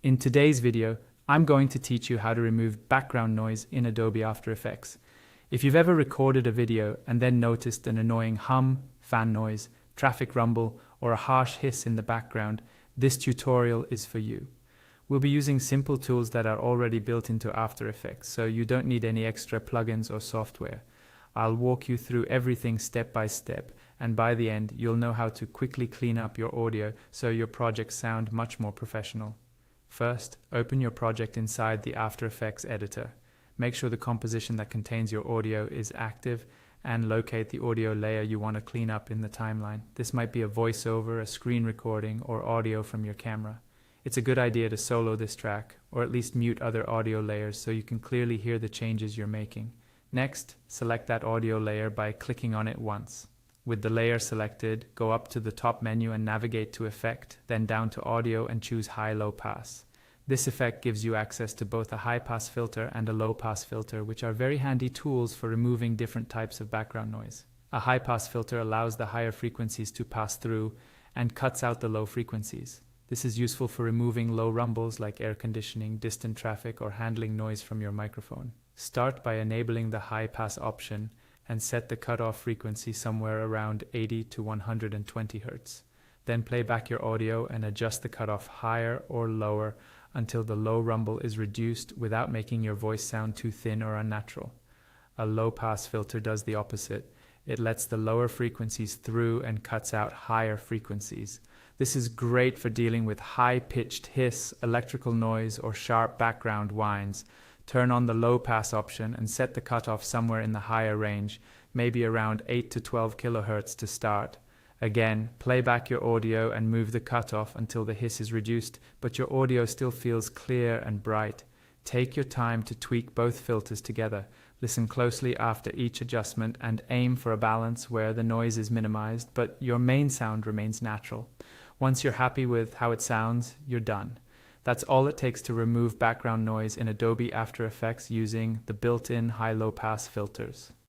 In today's video, I'm going to teach you how to remove background noise in Adobe After Effects. If you've ever recorded a video and then noticed an annoying hum, fan noise, traffic rumble, or a harsh hiss in the background, this tutorial is for you. We'll be using simple tools that are already built into After Effects, so you don't need any extra plugins or software. I'll walk you through everything step by step, and by the end, you'll know how to quickly clean up your audio so your projects sound much more professional. First, open your project inside the After Effects editor. Make sure the composition that contains your audio is active and locate the audio layer you want to clean up in the timeline. This might be a voiceover, a screen recording, or audio from your camera. It's a good idea to solo this track, or at least mute other audio layers so you can clearly hear the changes you're making. Next, select that audio layer by clicking on it once. With the layer selected, go up to the top menu and navigate to Effect, then down to Audio and choose High-Low Pass. This effect gives you access to both a high-pass filter and a low-pass filter, which are very handy tools for removing different types of background noise. A high-pass filter allows the higher frequencies to pass through and cuts out the low frequencies. This is useful for removing low rumbles like air conditioning, distant traffic, or handling noise from your microphone. Start by enabling the high-pass option and set the cutoff frequency somewhere around 80 to 120 Hz. Then play back your audio and adjust the cutoff higher or lower until the low rumble is reduced without making your voice sound too thin or unnatural. A low-pass filter does the opposite. It lets the lower frequencies through and cuts out higher frequencies. This is great for dealing with high-pitched hiss, electrical noise, or sharp background whines. Turn on the low pass option and set the cutoff somewhere in the higher range, maybe around 8 to 12 kHz to start. Again, play back your audio and move the cutoff until the hiss is reduced, but your audio still feels clear and bright. Take your time to tweak both filters together. Listen closely after each adjustment and aim for a balance where the noise is minimized, but your main sound remains natural. Once you're happy with how it sounds, you're done. That's all it takes to remove background noise in Adobe After Effects using the built-in high-low pass filters.